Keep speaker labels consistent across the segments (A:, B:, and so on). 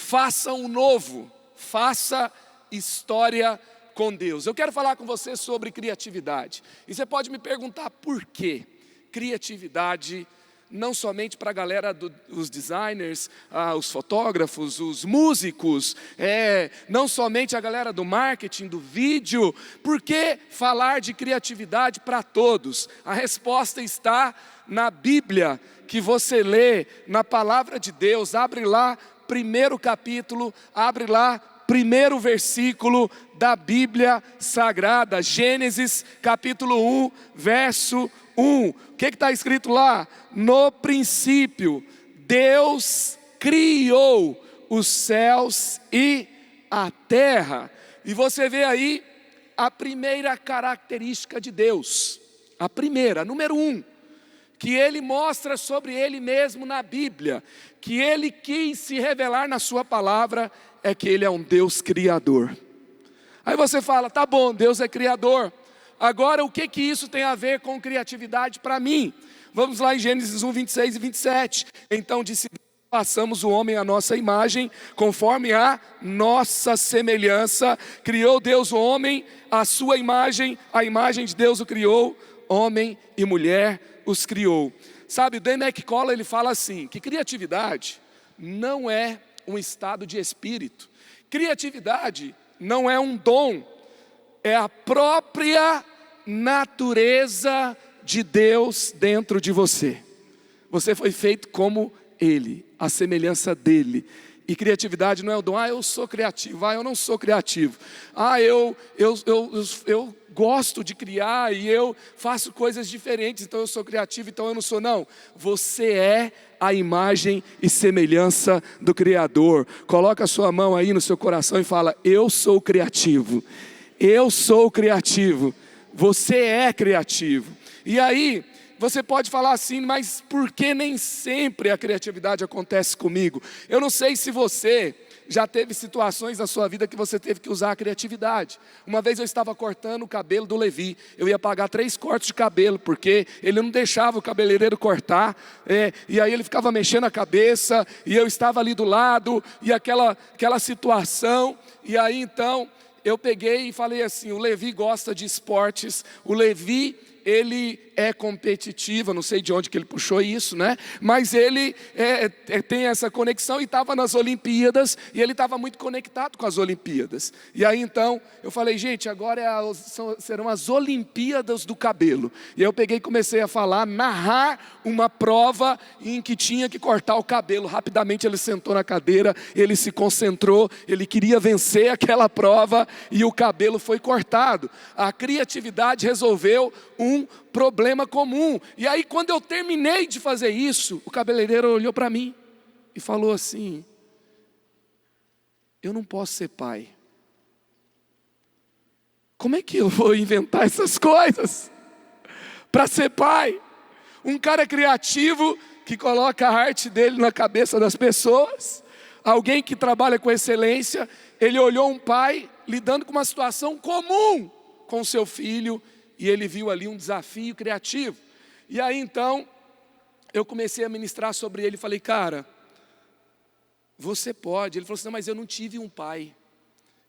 A: faça um novo, faça história com Deus. Eu quero falar com você sobre criatividade. E você pode me perguntar por quê? Criatividade não somente para a galera dos designers, os fotógrafos, os músicos, não somente a galera do marketing, do vídeo. Por que falar de criatividade para todos? A resposta está na Bíblia, que você lê na palavra de Deus. Abre lá, primeiro capítulo, abre lá, primeiro versículo da Bíblia Sagrada, Gênesis capítulo 1, verso 1. O que está escrito lá? No princípio, Deus criou os céus e a terra. E você vê aí a primeira característica de Deus. A primeira, número 1, que Ele mostra sobre Ele mesmo na Bíblia, que Ele quis se revelar na sua palavra, é que Ele é um Deus criador. Aí você fala, tá bom, Deus é criador. Agora, o que isso tem a ver com criatividade para mim? Vamos lá em Gênesis 1, 26 e 27. Então disse, façamos o homem à nossa imagem, conforme a nossa semelhança. Criou Deus o homem, a sua imagem, a imagem de Deus o criou, homem e mulher os criou. Sabe, o Dan McCullough, ele fala assim, que criatividade não é um estado de espírito. Criatividade não é um dom, é a própria natureza de Deus dentro de você. Você foi feito como Ele, a semelhança dEle. E criatividade não é o dom, eu sou criativo, eu não sou criativo. Eu gosto de criar e eu faço coisas diferentes, então eu sou criativo, então eu não sou. Não, você é a imagem e semelhança do Criador. Coloca a sua mão aí no seu coração e fala, eu sou criativo. Eu sou criativo. Você é criativo. E aí, você pode falar assim, mas por que nem sempre a criatividade acontece comigo? Eu não sei se você já teve situações na sua vida que você teve que usar a criatividade. Uma vez eu estava cortando o cabelo do Levi. Eu ia pagar 3 cortes de cabelo, porque ele não deixava o cabeleireiro cortar. E aí ele ficava mexendo a cabeça, e eu estava ali do lado, e aquela situação. E aí então, eu peguei e falei assim, o Levi gosta de esportes, o Levi, ele é competitivo, eu não sei de onde que ele puxou isso, né? Mas ele tem essa conexão e estava nas Olimpíadas, e ele estava muito conectado com as Olimpíadas. E aí então, eu falei, gente, agora serão as Olimpíadas do cabelo. E eu peguei e comecei a falar, narrar uma prova em que tinha que cortar o cabelo. Rapidamente ele sentou na cadeira, ele se concentrou, ele queria vencer aquela prova, e o cabelo foi cortado. A criatividade resolveu um problema comum. E aí quando eu terminei de fazer isso, o cabeleireiro olhou para mim e falou assim, eu não posso ser pai. Como é que eu vou inventar essas coisas para ser pai? Um cara criativo que coloca a arte dele na cabeça das pessoas, alguém que trabalha com excelência, ele olhou um pai lidando com uma situação comum com seu filho, e ele viu ali um desafio criativo. E aí então, eu comecei a ministrar sobre ele, falei, cara, você pode. Ele falou assim, não, mas eu não tive um pai.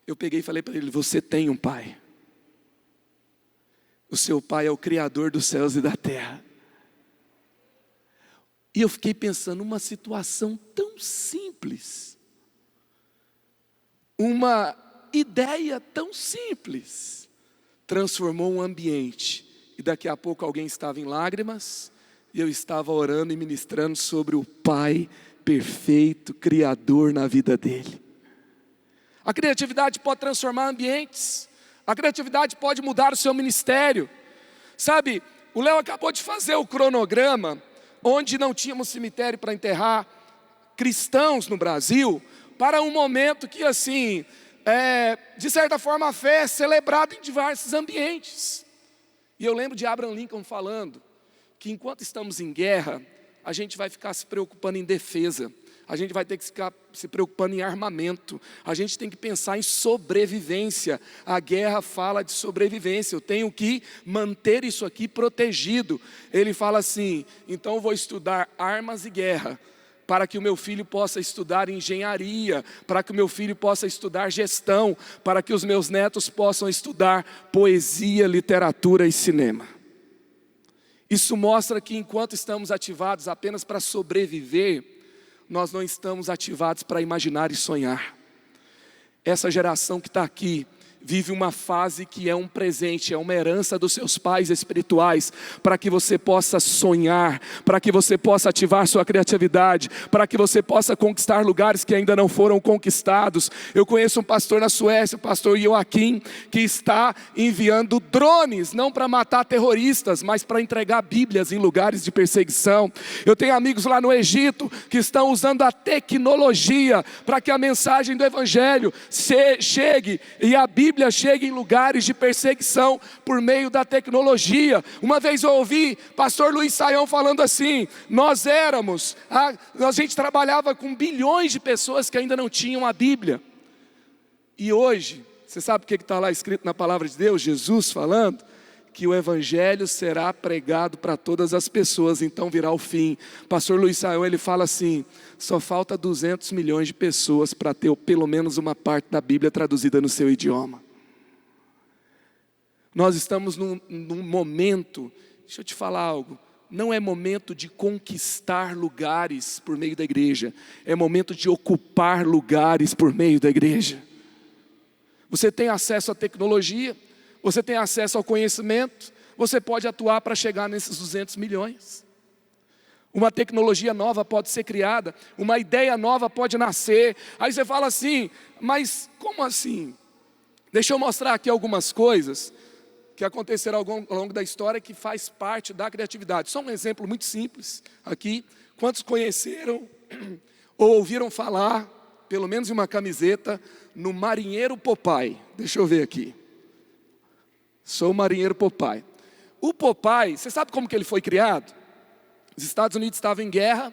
A: Eu peguei e falei para ele, você tem um pai. O seu pai é o Criador dos céus e da terra. E eu fiquei pensando, uma situação tão simples, uma ideia tão simples, transformou um ambiente, e daqui a pouco alguém estava em lágrimas, e eu estava orando e ministrando sobre o Pai perfeito, Criador na vida dele. A criatividade pode transformar ambientes, a criatividade pode mudar o seu ministério. Sabe, o Léo acabou de fazer o cronograma, onde não tínhamos cemitério para enterrar cristãos no Brasil, para um momento que assim, de certa forma a fé é celebrada em diversos ambientes. E eu lembro de Abraham Lincoln falando que enquanto estamos em guerra, a gente vai ficar se preocupando em defesa, a gente vai ter que ficar se preocupando em armamento, a gente tem que pensar em sobrevivência. A guerra fala de sobrevivência, eu tenho que manter isso aqui protegido. Ele fala assim, então eu vou estudar armas e guerra, para que o meu filho possa estudar engenharia, para que o meu filho possa estudar gestão, para que os meus netos possam estudar poesia, literatura e cinema. Isso mostra que enquanto estamos ativados apenas para sobreviver, nós não estamos ativados para imaginar e sonhar. Essa geração que está aqui vive uma fase que é um presente, é uma herança dos seus pais espirituais, para que você possa sonhar, para que você possa ativar sua criatividade, para que você possa conquistar lugares que ainda não foram conquistados. Eu conheço um pastor na Suécia, o pastor Joaquim, que está enviando drones, não para matar terroristas, mas para entregar Bíblias em lugares de perseguição. Eu tenho amigos lá no Egito, que estão usando a tecnologia, para que a mensagem do Evangelho chegue, e a Bíblia chega em lugares de perseguição por meio da tecnologia. Uma vez eu ouvi pastor Luiz Saião falando assim: a gente trabalhava com bilhões de pessoas que ainda não tinham a Bíblia. E hoje, você sabe o que está lá escrito na palavra de Deus? Jesus falando que o Evangelho será pregado para todas as pessoas, então virá o fim. Pastor Luiz Saião, ele fala assim: só falta 200 milhões de pessoas para ter pelo menos uma parte da Bíblia traduzida no seu idioma. Nós estamos num momento, deixa eu te falar algo, não é momento de conquistar lugares por meio da igreja, é momento de ocupar lugares por meio da igreja. Você tem acesso à tecnologia, você tem acesso ao conhecimento, você pode atuar para chegar nesses 200 milhões. Uma tecnologia nova pode ser criada, uma ideia nova pode nascer. Aí você fala assim: mas como assim? Deixa eu mostrar aqui algumas coisas que aconteceram ao longo da história, que faz parte da criatividade. Só um exemplo muito simples aqui. Quantos conheceram ou ouviram falar, pelo menos em uma camiseta, no marinheiro Popeye? Deixa eu ver aqui. Sou o marinheiro Popeye. O Popeye, você sabe como que ele foi criado? Os Estados Unidos estavam em guerra.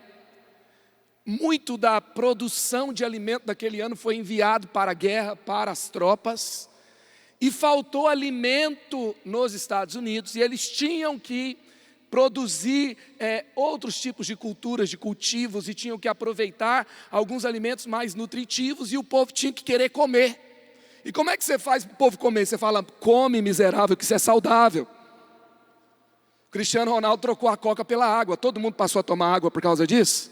A: Muito da produção de alimento daquele ano foi enviado para a guerra, para as tropas. E faltou alimento nos Estados Unidos, e eles tinham que produzir outros tipos de culturas, de cultivos, e tinham que aproveitar alguns alimentos mais nutritivos, e o povo tinha que querer comer. E como é que você faz para o povo comer? Você fala: come, miserável, que isso é saudável. O Cristiano Ronaldo trocou a coca pela água, todo mundo passou a tomar água por causa disso.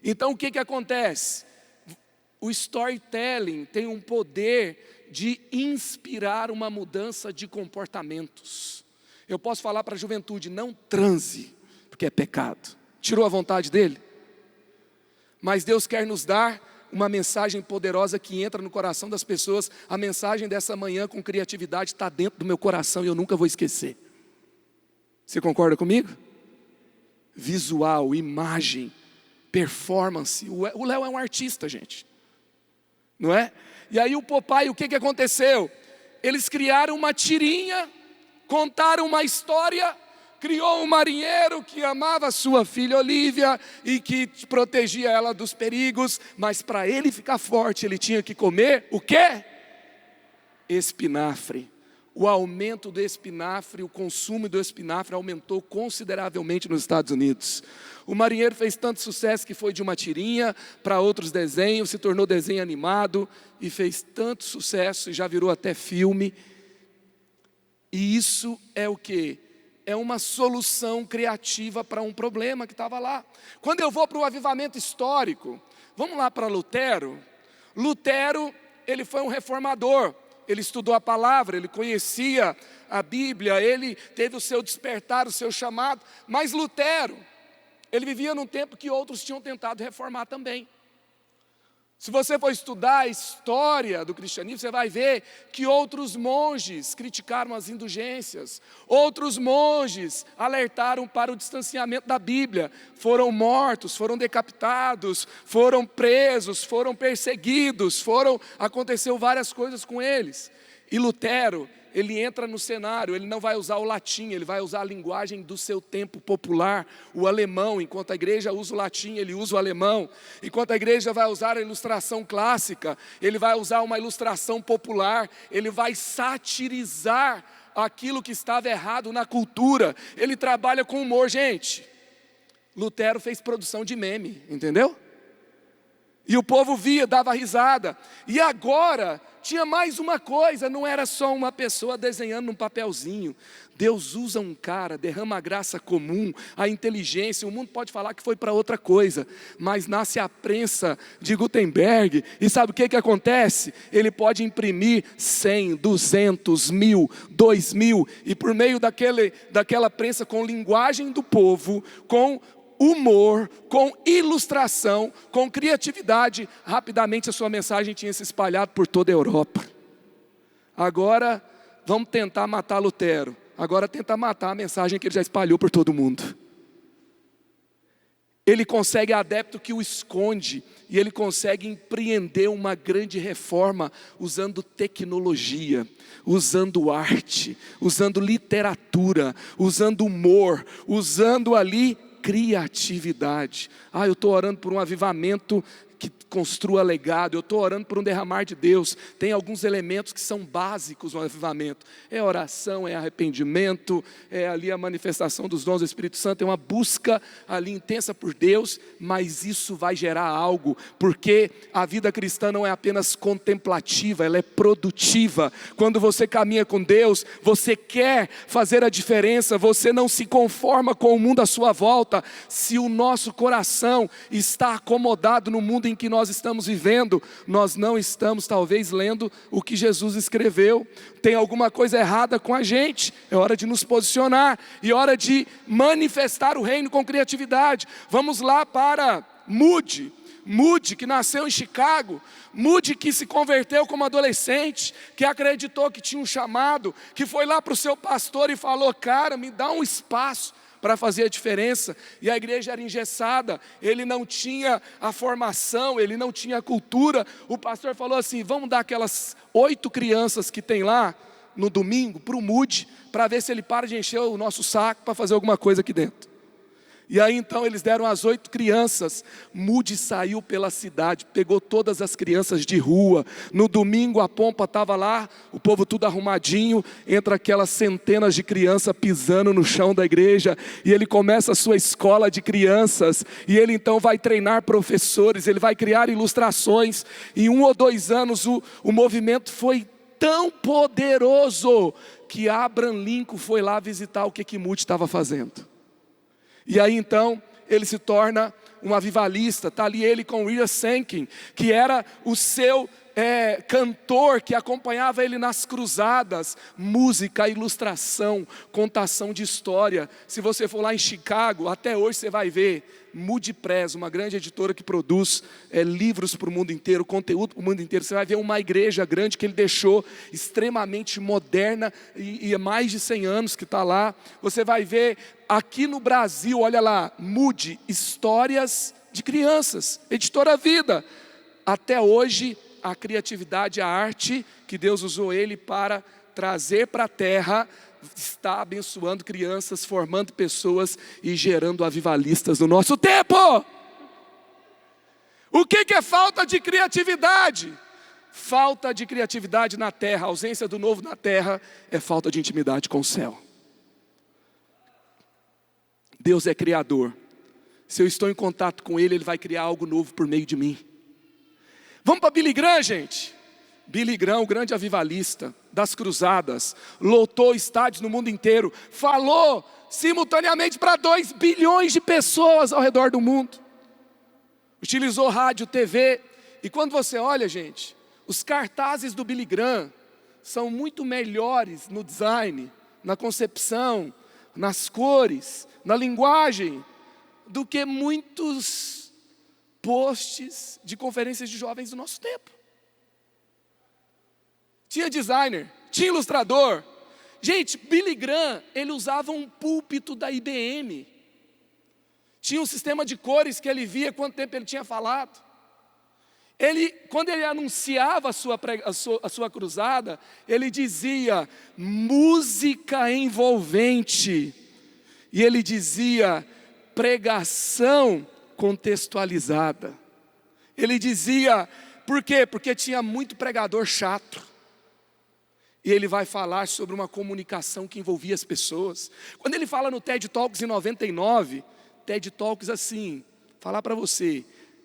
A: Então o que acontece? O storytelling tem um poder de inspirar uma mudança de comportamentos. Eu posso falar para a juventude: não transe, porque é pecado. Tirou a vontade dele? Mas Deus quer nos dar uma mensagem poderosa que entra no coração das pessoas. A mensagem dessa manhã com criatividade está dentro do meu coração e eu nunca vou esquecer. Você concorda comigo? Visual, imagem, performance. O Léo é um artista, gente, não é? E aí o Popeye, o que aconteceu? Eles criaram uma tirinha, contaram uma história, criou um marinheiro que amava sua filha Olívia e que protegia ela dos perigos, mas para ele ficar forte ele tinha que comer o quê? Espinafre. O aumento do espinafre, o consumo do espinafre aumentou consideravelmente nos Estados Unidos. O marinheiro fez tanto sucesso que foi de uma tirinha para outros desenhos, se tornou desenho animado e fez tanto sucesso e já virou até filme. E isso é o quê? É uma solução criativa para um problema que estava lá. Quando eu vou para o avivamento histórico, vamos lá para Lutero. Lutero, ele foi um reformador. Ele estudou a palavra, ele conhecia a Bíblia, ele teve o seu despertar, o seu chamado. Mas Lutero, ele vivia num tempo que outros tinham tentado reformar também. Se você for estudar a história do cristianismo, você vai ver que outros monges criticaram as indulgências, outros monges alertaram para o distanciamento da Bíblia, foram mortos, foram decapitados, foram presos, foram perseguidos, aconteceu várias coisas com eles. E Lutero, ele entra no cenário, ele não vai usar o latim, ele vai usar a linguagem do seu tempo popular, o alemão. Enquanto a igreja usa o latim, ele usa o alemão. Enquanto a igreja vai usar a ilustração clássica, ele vai usar uma ilustração popular, ele vai satirizar aquilo que estava errado na cultura. Ele trabalha com humor, gente. Lutero fez produção de meme, entendeu? E o povo via, dava risada. E agora, tinha mais uma coisa, não era só uma pessoa desenhando num papelzinho. Deus usa um cara, derrama a graça comum, a inteligência. O mundo pode falar que foi para outra coisa, mas nasce a prensa de Gutenberg. E sabe o que acontece? Ele pode imprimir 100, 200, 1000, 2000. E por meio daquela prensa com linguagem do povo, com humor, com ilustração, com criatividade, rapidamente a sua mensagem tinha se espalhado por toda a Europa. Agora, vamos tentar matar Lutero. Agora tenta matar a mensagem que ele já espalhou por todo mundo. Ele consegue adepto que o esconde, e ele consegue empreender uma grande reforma usando tecnologia, usando arte, usando literatura, usando humor, usando ali criatividade. Eu estou orando por um avivamento que construa legado, eu estou orando por um derramar de Deus. Tem alguns elementos que são básicos no avivamento, é oração, é arrependimento, é ali a manifestação dos dons do Espírito Santo, é uma busca ali intensa por Deus, mas isso vai gerar algo, porque a vida cristã não é apenas contemplativa, ela é produtiva. Quando você caminha com Deus, você quer fazer a diferença, você não se conforma com o mundo à sua volta. Se o nosso coração está acomodado no mundo em que nós estamos vivendo, nós não estamos talvez lendo o que Jesus escreveu. Tem alguma coisa errada com a gente. É hora de nos posicionar e hora de manifestar o reino com criatividade. Vamos lá para Moody, que nasceu em Chicago, Moody que se converteu como adolescente, que acreditou que tinha um chamado, que foi lá para o seu pastor e falou: cara, me dá um espaço para fazer a diferença. E a igreja era engessada, ele não tinha a formação, ele não tinha a cultura. O pastor falou assim: vamos dar aquelas 8 crianças que tem lá no domingo para o Moody, para ver se ele para de encher o nosso saco para fazer alguma coisa aqui dentro. E aí então eles deram as 8 crianças. Moody saiu pela cidade, pegou todas as crianças de rua. No domingo a pompa estava lá, o povo tudo arrumadinho, entra aquelas centenas de crianças pisando no chão da igreja, e ele começa a sua escola de crianças, e ele então vai treinar professores, ele vai criar ilustrações. Em 1 ou 2 anos o movimento foi tão poderoso, que Abraham Lincoln foi lá visitar o que Moody estava fazendo. E aí então, ele se torna um avivalista. Está ali ele com William Sankin, que era o seu cantor, que acompanhava ele nas cruzadas. Música, ilustração, contação de história. Se você for lá em Chicago, até hoje você vai ver Moody Press, uma grande editora que produz livros para o mundo inteiro, conteúdo para o mundo inteiro. Você vai ver uma igreja grande que ele deixou, extremamente moderna, e há mais de 100 anos que está lá. Você vai ver aqui no Brasil, olha lá, Moody, Histórias de Crianças, editora Vida. Até hoje, a criatividade, a arte que Deus usou ele para trazer para a terra, está abençoando crianças, formando pessoas e gerando avivalistas no nosso tempo. O que é falta de criatividade? Falta de criatividade na terra, a ausência do novo na terra é falta de intimidade com o céu. Deus é criador. Se eu estou em contato com Ele, Ele vai criar algo novo por meio de mim. Vamos para Billy Graham, gente. Billy Graham, o grande avivalista das cruzadas, lotou estádios no mundo inteiro, falou simultaneamente para 2 bilhões de pessoas ao redor do mundo. Utilizou rádio, TV, e quando você olha, gente, os cartazes do Billy Graham são muito melhores no design, na concepção, nas cores, na linguagem, do que muitos posts de conferências de jovens do nosso tempo. Tinha designer, tinha ilustrador. Gente, Billy Graham, ele usava um púlpito da IBM. Tinha um sistema de cores que ele via quanto tempo ele tinha falado. Quando ele anunciava a sua cruzada, ele dizia música envolvente. E ele dizia pregação contextualizada. Ele dizia, por quê? Porque tinha muito pregador chato. E ele vai falar sobre uma comunicação que envolvia as pessoas. Quando ele fala no TED Talks em 99, TED Talks assim, falar para você,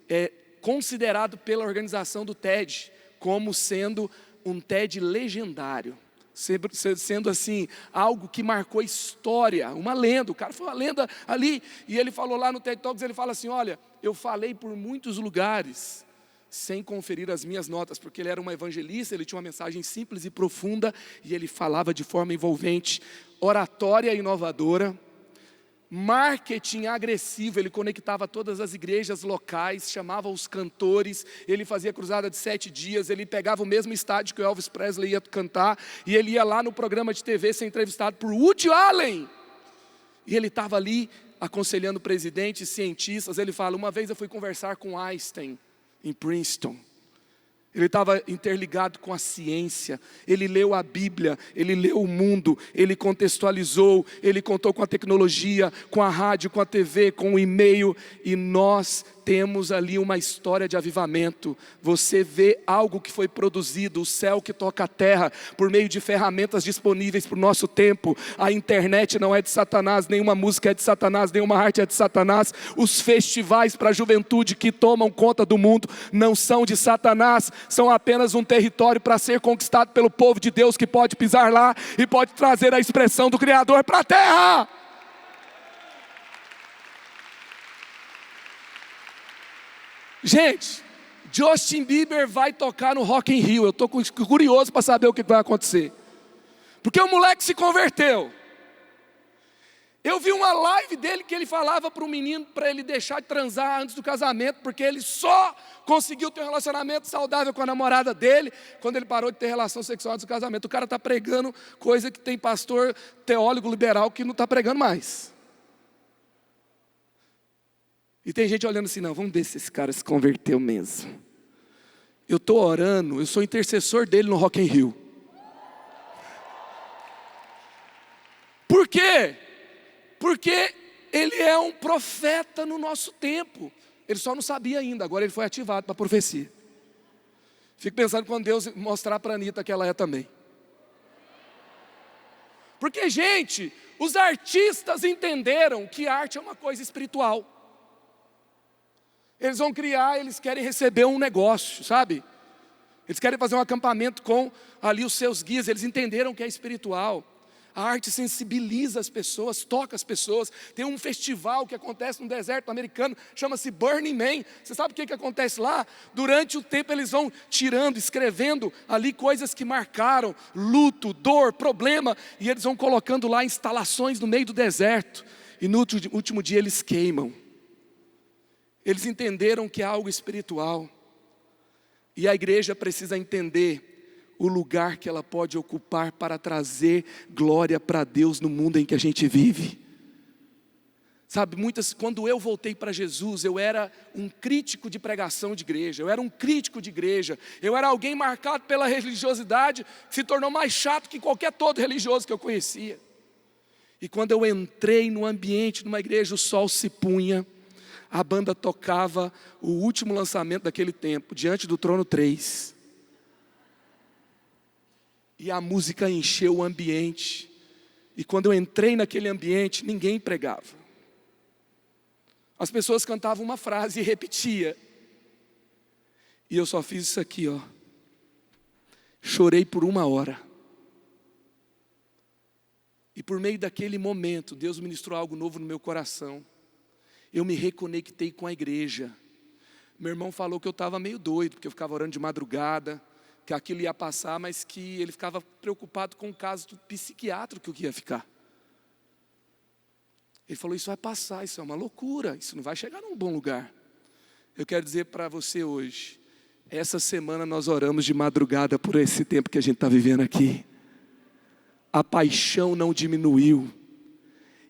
A: é considerado pela organização do TED como sendo um TED legendário, sendo assim, algo que marcou a história, uma lenda. O cara foi uma lenda ali, e ele falou lá no TED Talks, ele fala assim, olha, eu falei por muitos lugares, sem conferir as minhas notas, porque ele era um evangelista, ele tinha uma mensagem simples e profunda, e ele falava de forma envolvente, oratória inovadora, marketing agressivo, ele conectava todas as igrejas locais, chamava os cantores, ele fazia cruzada de 7 dias, ele pegava o mesmo estádio que o Elvis Presley ia cantar, e ele ia lá no programa de TV ser entrevistado por Woody Allen, e ele estava ali aconselhando presidentes, cientistas. Ele fala, uma vez eu fui conversar com Einstein, em Princeton. Ele estava interligado com a ciência, ele leu a Bíblia, ele leu o mundo, ele contextualizou, ele contou com a tecnologia, com a rádio, com a TV, com o e-mail, e nós temos ali uma história de avivamento. Você vê algo que foi produzido, o céu que toca a terra, por meio de ferramentas disponíveis para o nosso tempo. A internet não é de Satanás, nenhuma música é de Satanás, nenhuma arte é de Satanás. Os festivais para a juventude que tomam conta do mundo não são de Satanás, são apenas um território para ser conquistado pelo povo de Deus, que pode pisar lá e pode trazer a expressão do Criador para a terra. Gente, Justin Bieber vai tocar no Rock in Rio. Eu estou curioso para saber o que vai acontecer, porque o moleque se converteu. Eu vi uma live dele que ele falava para o menino para ele deixar de transar antes do casamento, porque ele só conseguiu ter um relacionamento saudável com a namorada dele quando ele parou de ter relação sexual antes do casamento. O cara está pregando coisa que tem pastor teólogo liberal que não está pregando mais. E tem gente olhando assim, não, vamos ver se esse cara se converteu mesmo. Eu estou orando, eu sou intercessor dele no Rock in Rio. Por quê? Porque ele é um profeta no nosso tempo. Ele só não sabia ainda, agora ele foi ativado para a profecia. Fico pensando quando Deus mostrar para a Anitta que ela é também. Porque, gente, os artistas entenderam que arte é uma coisa espiritual. Eles vão criar, eles querem receber um negócio, sabe? Eles querem fazer um acampamento com ali os seus guias, eles entenderam que é espiritual. A arte sensibiliza as pessoas, toca as pessoas. Tem um festival que acontece no deserto americano, chama-se Burning Man. Você sabe o que acontece lá? Durante o tempo eles vão tirando, escrevendo ali coisas que marcaram, luto, dor, problema, e eles vão colocando lá instalações no meio do deserto, e no último dia eles queimam. Eles entenderam que é algo espiritual, e a igreja precisa entender o lugar que ela pode ocupar para trazer glória para Deus no mundo em que a gente vive. Sabe, quando eu voltei para Jesus, eu era um crítico de pregação de igreja, eu era um crítico de igreja, eu era alguém marcado pela religiosidade, que se tornou mais chato que qualquer todo religioso que eu conhecia. E quando eu entrei no ambiente, numa igreja, o sol se punha, a banda tocava o último lançamento daquele tempo, Diante do Trono 3. E a música encheu o ambiente. E quando eu entrei naquele ambiente, ninguém pregava. As pessoas cantavam uma frase e repetia. E eu só fiz isso aqui, ó. Chorei por 1 hora. E por meio daquele momento, Deus ministrou algo novo no meu coração. Eu me reconectei com a igreja. Meu irmão falou que eu estava meio doido, porque eu ficava orando de madrugada, que aquilo ia passar, mas que ele ficava preocupado com o caso do psiquiátrico que ia ficar. Ele falou, isso vai passar, isso é uma loucura, isso não vai chegar num bom lugar. Eu quero dizer para você hoje, essa semana nós oramos de madrugada por esse tempo que a gente está vivendo aqui. A paixão não diminuiu.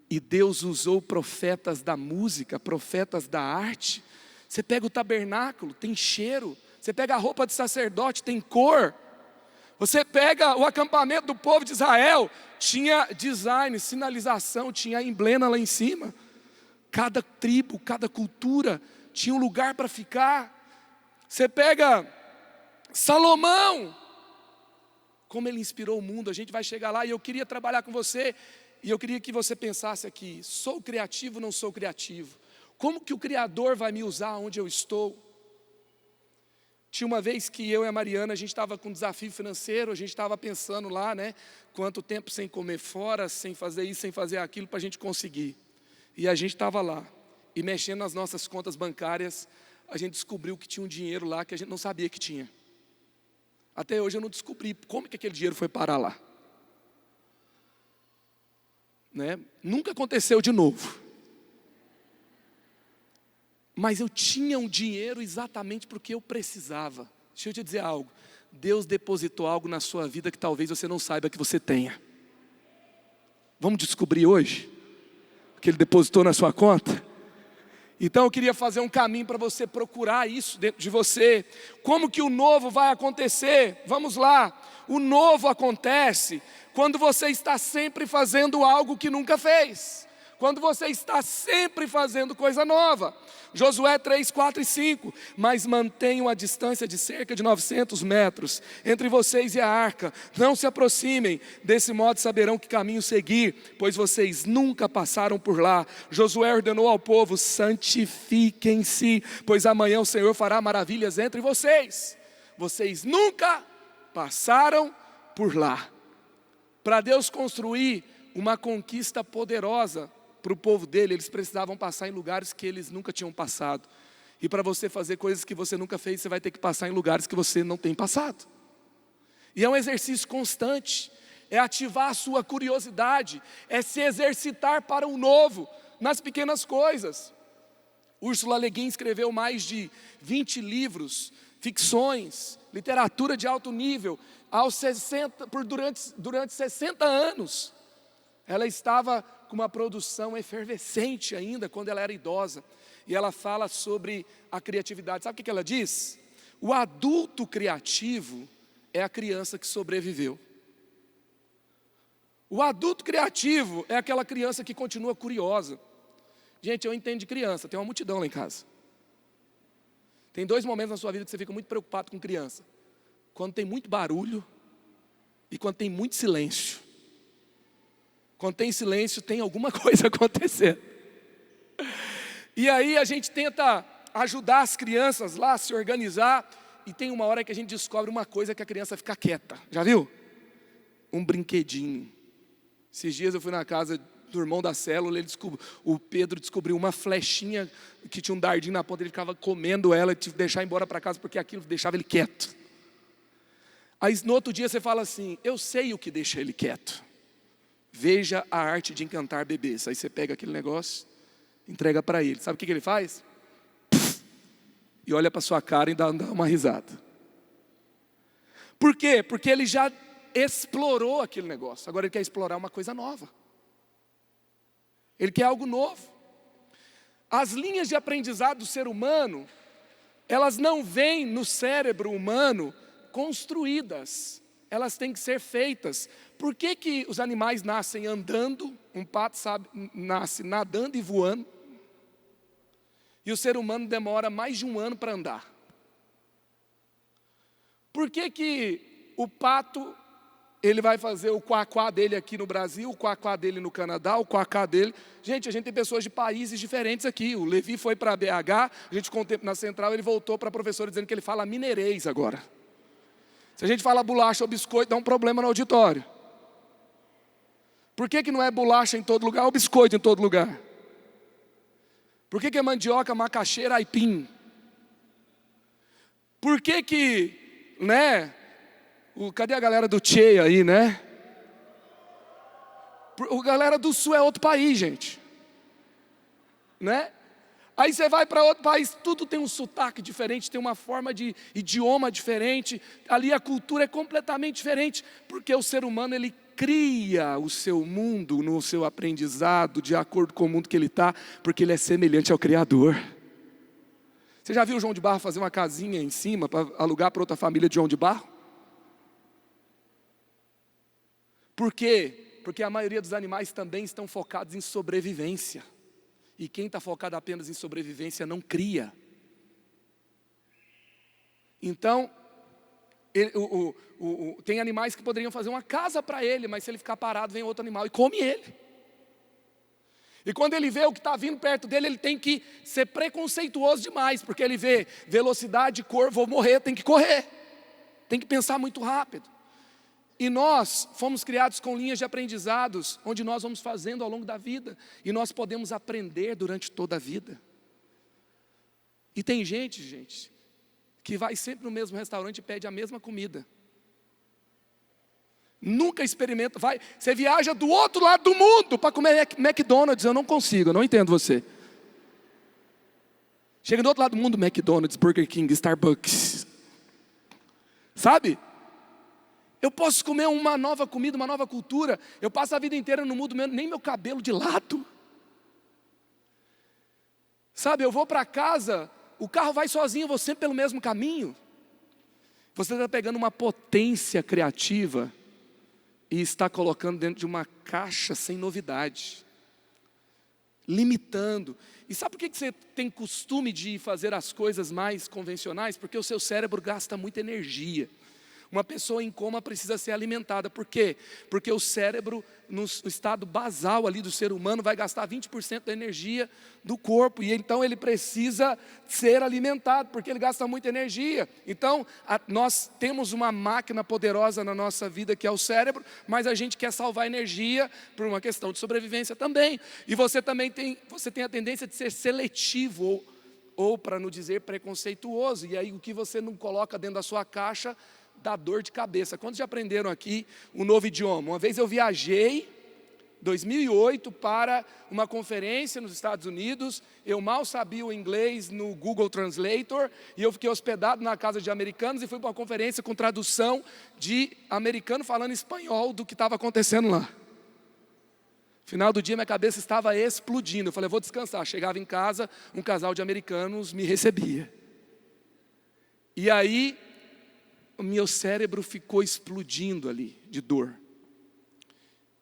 A: E Deus usou profetas da música, profetas da arte. Você pega o tabernáculo, tem cheiro. Você pega a roupa de sacerdote, tem cor. Você pega o acampamento do povo de Israel, tinha design, sinalização, tinha emblema lá em cima. Cada tribo, cada cultura tinha um lugar para ficar. Você pega Salomão, como ele inspirou o mundo. A gente vai chegar lá e eu queria trabalhar com você E eu queria que você pensasse aqui: sou criativo ou não sou criativo? Como que o Criador vai me usar onde eu estou? Tinha uma vez que eu e a Mariana, a gente estava com um desafio financeiro, a gente estava pensando lá, né? Quanto tempo sem comer fora, sem fazer isso, sem fazer aquilo, para a gente conseguir. E a gente estava lá, e mexendo nas nossas contas bancárias, a gente descobriu que tinha um dinheiro lá que a gente não sabia que tinha. Até hoje eu não descobri como que aquele dinheiro foi parar lá. Né? Nunca aconteceu de novo. Mas eu tinha um dinheiro exatamente porque eu precisava. Deixa eu te dizer algo. Deus depositou algo na sua vida que talvez você não saiba que você tenha. Vamos descobrir hoje? O que Ele depositou na sua conta? Então eu queria fazer um caminho para você procurar isso dentro de você. Como que o novo vai acontecer? Vamos lá. O novo acontece quando você está sempre fazendo algo que nunca fez. Quando você está sempre fazendo coisa nova. Josué 3, 4 e 5. Mas mantenham a distância de cerca de 900 metros entre vocês e a arca. Não se aproximem, desse modo saberão que caminho seguir, pois vocês nunca passaram por lá. Josué ordenou ao povo: santifiquem-se, pois amanhã o Senhor fará maravilhas entre vocês. Vocês nunca passaram por lá. Para Deus construir uma conquista poderosa para o povo dele, eles precisavam passar em lugares que eles nunca tinham passado. E para você fazer coisas que você nunca fez, você vai ter que passar em lugares que você não tem passado. E é um exercício constante, é ativar a sua curiosidade, é se exercitar para o novo, nas pequenas coisas. Ursula Le Guin escreveu mais de 20 livros, ficções, literatura de alto nível, durante 60 anos. Ela estava com uma produção efervescente ainda, quando ela era idosa. E ela fala sobre a criatividade. Sabe o que ela diz? O adulto criativo é a criança que sobreviveu. O adulto criativo é aquela criança que continua curiosa. Gente, eu entendo de criança, tem uma multidão lá em casa. Tem 2 momentos na sua vida que você fica muito preocupado com criança. Quando tem muito barulho e quando tem muito silêncio. Quando tem silêncio, tem alguma coisa acontecendo. E aí a gente tenta ajudar as crianças lá a se organizar. E tem uma hora que a gente descobre uma coisa que a criança fica quieta. Já viu? Um brinquedinho. Esses dias eu fui na casa do irmão da célula, o Pedro descobriu uma flechinha que tinha um dardinho na ponta, ele ficava comendo ela e tive que deixar embora para casa porque aquilo deixava ele quieto. Aí no outro dia você fala assim: eu sei o que deixa ele quieto. Veja a arte de encantar bebês. Aí você pega aquele negócio, entrega para ele. Sabe o que ele faz? E olha para sua cara e dá uma risada. Por quê? Porque ele já explorou aquele negócio. Agora ele quer explorar uma coisa nova. Ele quer algo novo. As linhas de aprendizado do ser humano, elas não vêm no cérebro humano construídas. Elas têm que ser feitas. Por que que os animais nascem andando? Um pato nasce nadando e voando. E o ser humano demora mais de 1 ano para andar. Por que que o pato, ele vai fazer o quaquá dele aqui no Brasil, o quaquá dele no Canadá, o quaquá dele? Gente, a gente tem pessoas de países diferentes aqui. O Levi foi para BH, a gente ficou um tempo na Central, ele voltou para a professora dizendo que ele fala mineirês agora. Se a gente fala bolacha ou biscoito, dá um problema no auditório. Por que que não é bolacha em todo lugar ou biscoito em todo lugar? Por que que é mandioca, macaxeira, aipim? Por que que, né? Cadê a galera do Tchê aí, né? A galera do Sul é outro país, gente. Né? Aí você vai para outro país, tudo tem um sotaque diferente, tem uma forma de idioma diferente. Ali a cultura é completamente diferente, porque o ser humano, ele cria o seu mundo no seu aprendizado, de acordo com o mundo que ele está, porque ele é semelhante ao Criador. Você já viu o João de Barro fazer uma casinha em cima para alugar para outra família de João de Barro? Por quê? Porque a maioria dos animais também estão focados em sobrevivência. E quem está focado apenas em sobrevivência não cria. Então, tem animais que poderiam fazer uma casa para ele, mas se ele ficar parado, vem outro animal e come ele. E quando ele vê o que está vindo perto dele, ele tem que ser preconceituoso demais, porque ele vê velocidade, cor, vou morrer, tem que correr. Tem que pensar muito rápido. E nós fomos criados com linhas de aprendizados, onde nós vamos fazendo ao longo da vida. E nós podemos aprender durante toda a vida. E tem gente, que vai sempre no mesmo restaurante e pede a mesma comida. Nunca experimenta, você viaja do outro lado do mundo para comer McDonald's, eu não consigo, eu não entendo você. Chega do outro lado do mundo, McDonald's, Burger King, Starbucks. Sabe? Eu posso comer uma nova comida, uma nova cultura, eu passo a vida inteira, não mudo nem meu cabelo de lado. Sabe, eu vou para casa, o carro vai sozinho, eu vou sempre pelo mesmo caminho. Você está pegando uma potência criativa e está colocando dentro de uma caixa sem novidade, limitando. E sabe por que você tem costume de fazer as coisas mais convencionais? Porque o seu cérebro gasta muita energia. Uma pessoa em coma precisa ser alimentada. Por quê? Porque o cérebro, no estado basal ali do ser humano, vai gastar 20% da energia do corpo. E então ele precisa ser alimentado, porque ele gasta muita energia. Então, nós temos uma máquina poderosa na nossa vida, que é o cérebro, mas a gente quer salvar energia por uma questão de sobrevivência também. E você também tem a tendência de ser seletivo, ou para não dizer preconceituoso. E aí o que você não coloca dentro da sua caixa dá dor de cabeça. Quantos já aprenderam aqui um novo idioma? Uma vez eu viajei, 2008, para uma conferência nos Estados Unidos. Eu mal sabia o inglês no Google Translator, e eu fiquei hospedado na casa de americanos e fui para uma conferência com tradução de americano falando espanhol do que estava acontecendo lá. Final do dia minha cabeça estava explodindo. Eu falei, vou descansar. Chegava em casa, um casal de americanos me recebia. E aí o meu cérebro ficou explodindo ali, de dor.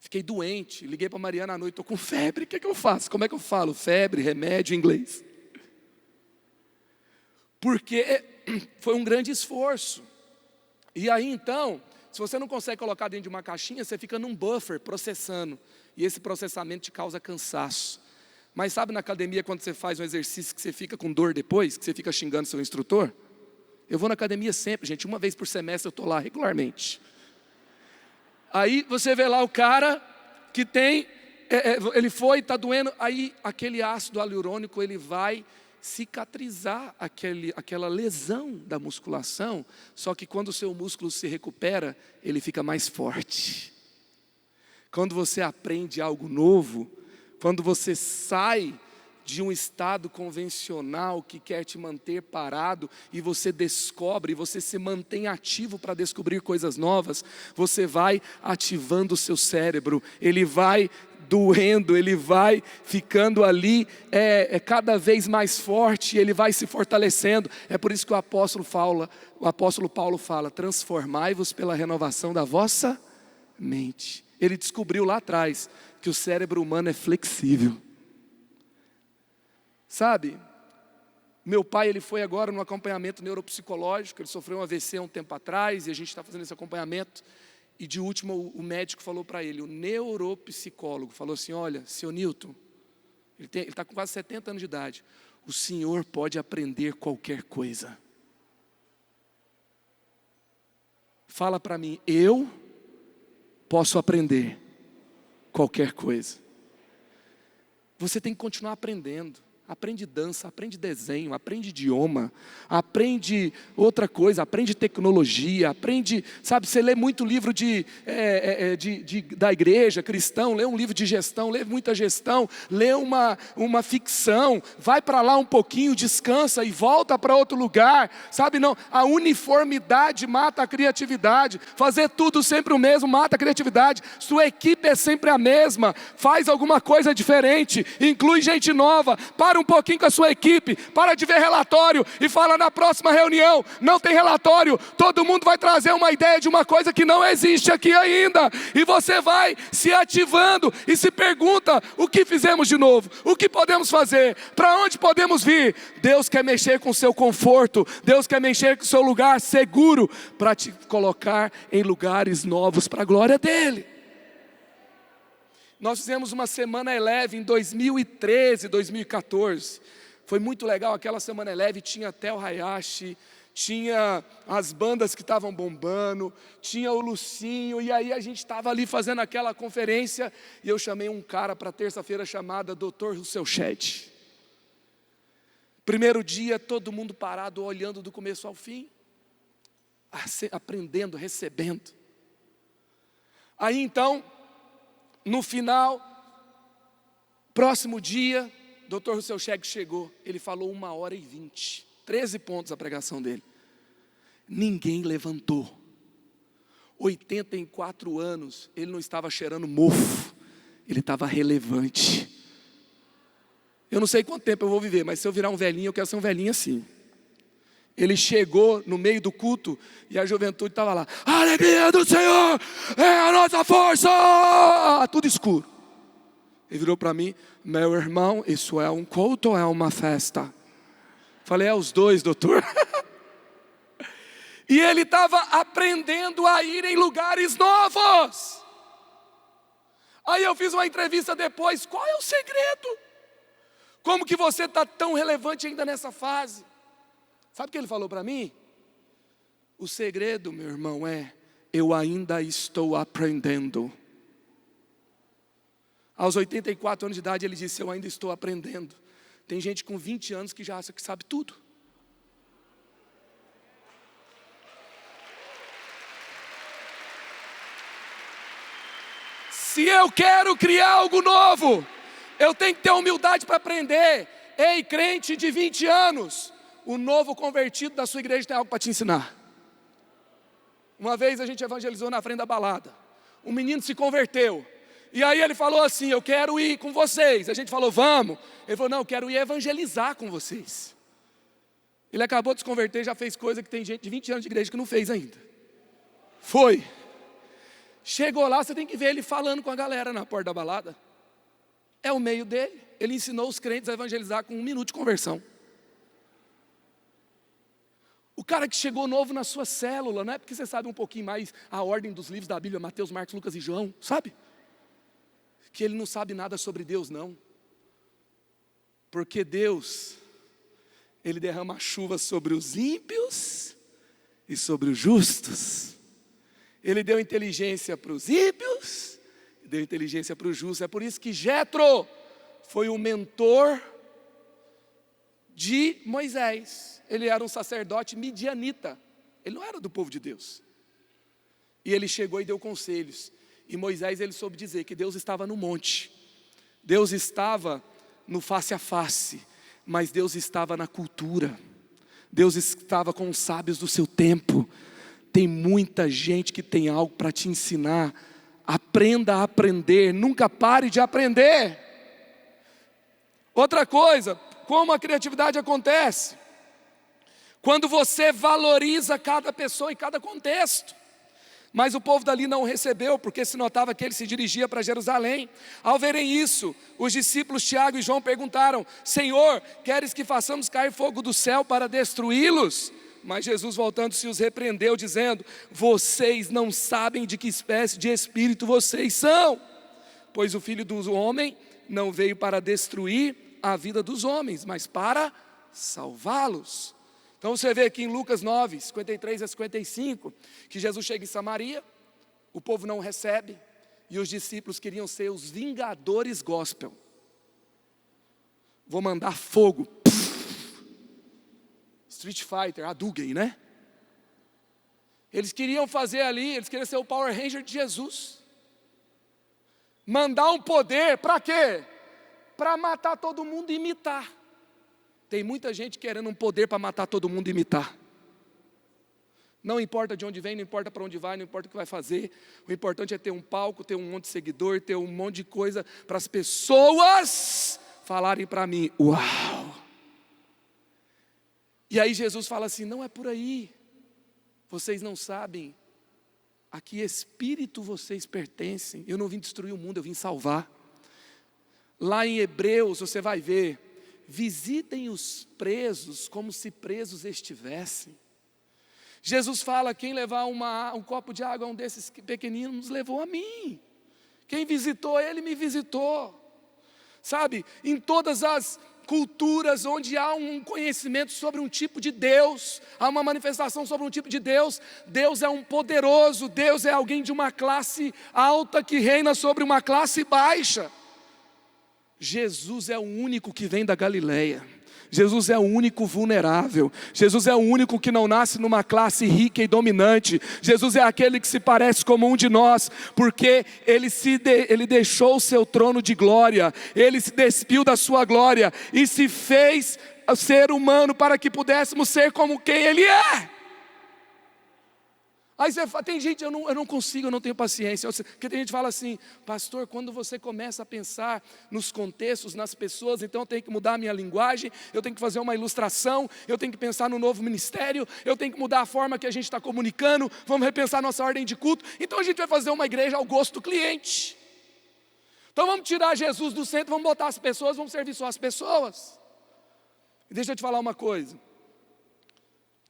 A: Fiquei doente, liguei para a Mariana à noite, estou com febre, o que eu faço? Como é que eu falo? Febre, remédio em inglês. Porque foi um grande esforço. E aí então, se você não consegue colocar dentro de uma caixinha, você fica num buffer processando. E esse processamento te causa cansaço. Mas sabe na academia quando você faz um exercício que você fica com dor depois, que você fica xingando seu instrutor? Eu vou na academia sempre, gente, uma vez por semestre eu estou lá regularmente. Aí você vê lá o cara que tem, ele foi, está doendo, aí aquele ácido hialurônico ele vai cicatrizar aquela lesão da musculação, só que quando o seu músculo se recupera, ele fica mais forte. Quando você aprende algo novo, quando você sai de um estado convencional que quer te manter parado, e você descobre, você se mantém ativo para descobrir coisas novas, você vai ativando o seu cérebro, ele vai doendo, ele vai ficando ali cada vez mais forte, ele vai se fortalecendo. É por isso que o apóstolo Paulo fala, transformai-vos pela renovação da vossa mente. Ele descobriu lá atrás que o cérebro humano é flexível. Sabe, meu pai ele foi agora no acompanhamento neuropsicológico, ele sofreu um AVC há um tempo atrás, e a gente está fazendo esse acompanhamento, e de último o médico falou para ele, o neuropsicólogo, falou assim, olha, seu Newton, ele está com quase 70 anos de idade, o senhor pode aprender qualquer coisa. Fala para mim, eu posso aprender qualquer coisa. Você tem que continuar aprendendo. Aprende dança, aprende desenho, aprende idioma, aprende outra coisa, aprende tecnologia, aprende, sabe, você lê muito livro da igreja, cristão, lê um livro de gestão, lê muita gestão, lê uma ficção, vai para lá um pouquinho, descansa e volta para outro lugar, sabe, não, a uniformidade mata a criatividade, fazer tudo sempre o mesmo mata a criatividade, sua equipe é sempre a mesma, faz alguma coisa diferente, inclui gente nova, para um pouquinho com a sua equipe, para de ver relatório e fala na próxima reunião, não tem relatório, todo mundo vai trazer uma ideia de uma coisa que não existe aqui ainda, e você vai se ativando e se pergunta, o que fizemos de novo? O que podemos fazer? Para onde podemos vir? Deus quer mexer com o seu conforto, Deus quer mexer com o seu lugar seguro, para te colocar em lugares novos para a glória dEle. Nós fizemos uma Semana Eleve em 2013, 2014. Foi muito legal, aquela Semana Eleve tinha até o Hayashi, tinha as bandas que estavam bombando, tinha o Lucinho, e aí a gente estava ali fazendo aquela conferência, e eu chamei um cara para terça-feira chamada Dr. Russell Shedd. Primeiro dia, todo mundo parado, olhando do começo ao fim, aprendendo, recebendo. Aí então, no final, próximo dia, Dr. Russell Shedd chegou, ele falou 1h20, 13 pontos a pregação dele. Ninguém levantou. 84 anos, ele não estava cheirando mofo, ele estava relevante. Eu não sei quanto tempo eu vou viver, mas se eu virar um velhinho, eu quero ser um velhinho assim. Ele chegou no meio do culto e a juventude estava lá. A alegria do Senhor é a nossa força! Tudo escuro. Ele virou para mim, meu irmão, isso é um culto ou é uma festa? Falei, é os dois, doutor. E ele estava aprendendo a ir em lugares novos. Aí eu fiz uma entrevista depois, qual é o segredo? Como que você está tão relevante ainda nessa fase? Sabe o que ele falou para mim? O segredo, meu irmão, é, eu ainda estou aprendendo. Aos 84 anos de idade ele disse, eu ainda estou aprendendo. Tem gente com 20 anos que já acha que sabe tudo. Se eu quero criar algo novo, eu tenho que ter humildade para aprender. Ei, crente de 20 anos, o novo convertido da sua igreja tem algo para te ensinar. Uma vez a gente evangelizou na frente da balada. Um menino se converteu. E aí ele falou assim, eu quero ir com vocês. A gente falou, vamos. Ele falou, não, eu quero ir evangelizar com vocês. Ele acabou de se converter, já fez coisa que tem gente de 20 anos de igreja que não fez ainda. Foi. Chegou lá, você tem que ver ele falando com a galera na porta da balada. É o meio dele. Ele ensinou os crentes a evangelizar com 1 minuto de conversão. O cara que chegou novo na sua célula, não é porque você sabe um pouquinho mais a ordem dos livros da Bíblia, Mateus, Marcos, Lucas e João, sabe? Que ele não sabe nada sobre Deus, não. Porque Deus, Ele derrama chuva sobre os ímpios e sobre os justos. Ele deu inteligência para os ímpios, deu inteligência para os justos. É por isso que Jetro foi o mentor de Moisés. Ele era um sacerdote midianita. Ele não era do povo de Deus. E ele chegou e deu conselhos. E Moisés, ele soube dizer que Deus estava no monte. Deus estava no face a face. Mas Deus estava na cultura. Deus estava com os sábios do seu tempo. Tem muita gente que tem algo para te ensinar. Aprenda a aprender. Nunca pare de aprender. Outra coisa, como a criatividade acontece? Quando você valoriza cada pessoa e cada contexto. Mas o povo dali não recebeu, porque se notava que ele se dirigia para Jerusalém. Ao verem isso, os discípulos Tiago e João perguntaram, Senhor, queres que façamos cair fogo do céu para destruí-los? Mas Jesus voltando-se os repreendeu, dizendo, vocês não sabem de que espécie de espírito vocês são. Pois o Filho do Homem não veio para destruir a vida dos homens, mas para salvá-los. Então você vê aqui em Lucas 9, 53 a 55, que Jesus chega em Samaria, o povo não recebe, e os discípulos queriam ser os vingadores gospel. Vou mandar fogo. Street Fighter, Hadouken, né? Eles queriam fazer ali, eles queriam ser o Power Ranger de Jesus. Mandar um poder, para quê? Para matar todo mundo e imitar. Tem muita gente querendo um poder para matar todo mundo e imitar. Não importa de onde vem, não importa para onde vai, não importa o que vai fazer. O importante é ter um palco, ter um monte de seguidor, ter um monte de coisa para as pessoas falarem para mim, uau! E aí Jesus fala assim, não é por aí. Vocês não sabem a que espírito vocês pertencem. Eu não vim destruir o mundo, eu vim salvar. Lá em Hebreus você vai ver, visitem os presos como se presos estivessem. Jesus fala, quem levar um copo de água a um desses pequeninos, levou a mim. Quem visitou ele me visitou. Sabe, em todas as culturas onde há um conhecimento sobre um tipo de Deus, há uma manifestação sobre um tipo de Deus, Deus é um poderoso, Deus é alguém de uma classe alta que reina sobre uma classe baixa. Jesus é o único que vem da Galileia. Jesus é o único vulnerável. Jesus é o único que não nasce numa classe rica e dominante. Jesus é aquele que se parece como um de nós, porque ele deixou o seu trono de glória, ele se despiu da sua glória e se fez ser humano para que pudéssemos ser como quem ele é. Aí você fala, tem gente, eu não consigo, eu não tenho paciência. Porque tem gente que fala assim, pastor, quando você começa a pensar nos contextos, nas pessoas, então eu tenho que mudar a minha linguagem, eu tenho que fazer uma ilustração, eu tenho que pensar no novo ministério, eu tenho que mudar a forma que a gente está comunicando, vamos repensar nossa ordem de culto. Então a gente vai fazer uma igreja ao gosto do cliente. Então vamos tirar Jesus do centro, vamos botar as pessoas, vamos servir só as pessoas. E deixa eu te falar uma coisa.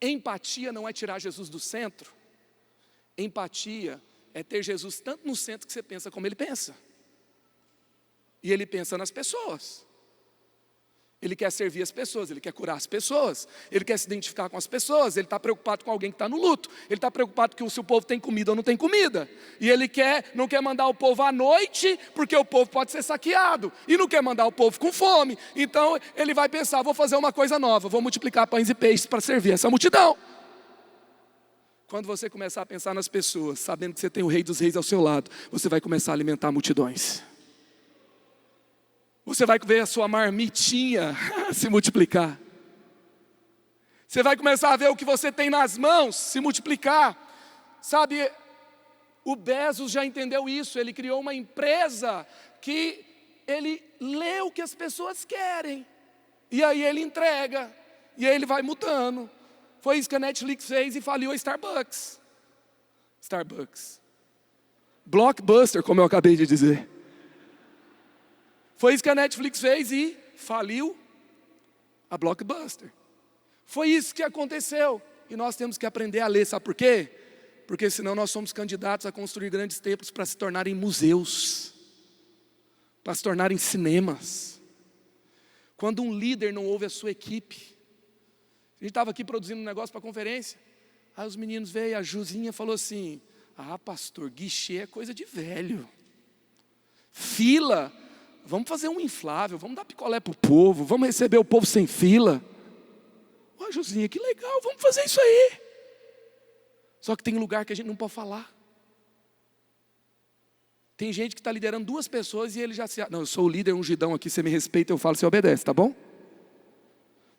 A: Empatia não é tirar Jesus do centro. Empatia é ter Jesus tanto no centro que você pensa como ele pensa. E ele pensa nas pessoas. Ele quer servir as pessoas, ele quer curar as pessoas, ele quer se identificar com as pessoas, ele está preocupado com alguém que está no luto, ele está preocupado se o povo tem comida ou não tem comida. E ele não quer mandar o povo à noite, porque o povo pode ser saqueado. E não quer mandar o povo com fome. Então ele vai pensar, vou fazer uma coisa nova, vou multiplicar pães e peixes para servir essa multidão. Quando você começar a pensar nas pessoas, sabendo que você tem o Rei dos Reis ao seu lado, você vai começar a alimentar multidões. Você vai ver a sua marmitinha se multiplicar. Você vai começar a ver o que você tem nas mãos se multiplicar. Sabe, o Bezos já entendeu isso. Ele criou uma empresa que ele lê o que as pessoas querem. E aí ele entrega. E aí ele vai mudando. Foi isso que a Netflix fez e faliu a Starbucks. Blockbuster, como eu acabei de dizer. Foi isso que a Netflix fez e faliu a Blockbuster. Foi isso que aconteceu. E nós temos que aprender a ler, sabe por quê? Porque senão nós somos candidatos a construir grandes templos para se tornarem museus, para se tornarem cinemas. Quando um líder não ouve a sua equipe, a gente estava aqui produzindo um negócio para a conferência, aí os meninos veio, a Juzinha falou assim, pastor, guichê é coisa de velho. Fila, vamos fazer um inflável, vamos dar picolé para o povo, vamos receber o povo sem fila. Juzinha, que legal, vamos fazer isso aí. Só que tem lugar que a gente não pode falar. Tem gente que está liderando 2 pessoas e ele já não, eu sou o líder ungidão aqui, você me respeita, eu falo, você obedece, tá bom?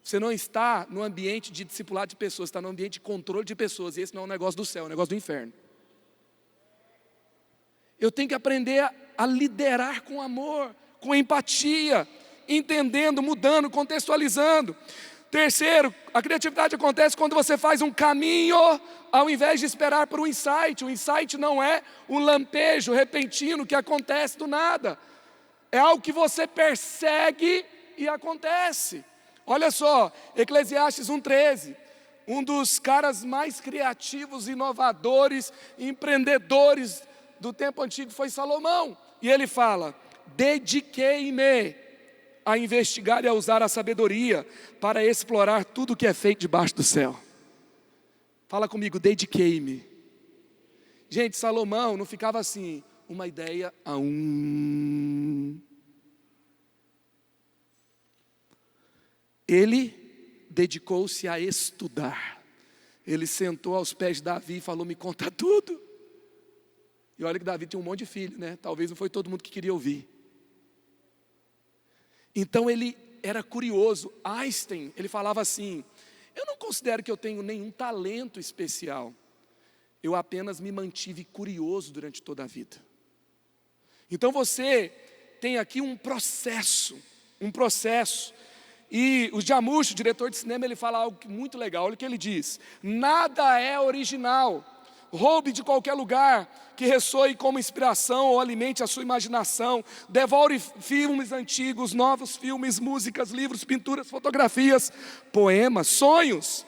A: Você não está no ambiente de discipulado de pessoas, está no ambiente de controle de pessoas. E esse não é um negócio do céu, é um negócio do inferno. Eu tenho que aprender a liderar com amor, com empatia, entendendo, mudando, contextualizando. Terceiro, a criatividade acontece quando você faz um caminho, ao invés de esperar por um insight. O insight não é um lampejo repentino que acontece do nada. É algo que você persegue e acontece. Olha só, Eclesiastes 1:13, um dos caras mais criativos, inovadores, empreendedores do tempo antigo foi Salomão. E ele fala, dediquei-me a investigar e a usar a sabedoria para explorar tudo o que é feito debaixo do céu. Fala comigo, dediquei-me. Gente, Salomão não ficava assim, uma ideia a um. Ele dedicou-se a estudar. Ele sentou aos pés de Davi e falou, me conta tudo. E olha que Davi tinha um monte de filho, né? Talvez não foi todo mundo que queria ouvir. Então ele era curioso. Einstein, ele falava assim, eu não considero que eu tenho nenhum talento especial. Eu apenas me mantive curioso durante toda a vida. Então você tem aqui um processo. E o Jarmusch, o diretor de cinema, ele fala algo muito legal. Olha o que ele diz, nada é original. Roube de qualquer lugar que ressoe como inspiração ou alimente a sua imaginação. Devore filmes antigos, novos filmes, músicas, livros, pinturas, fotografias, poemas, sonhos.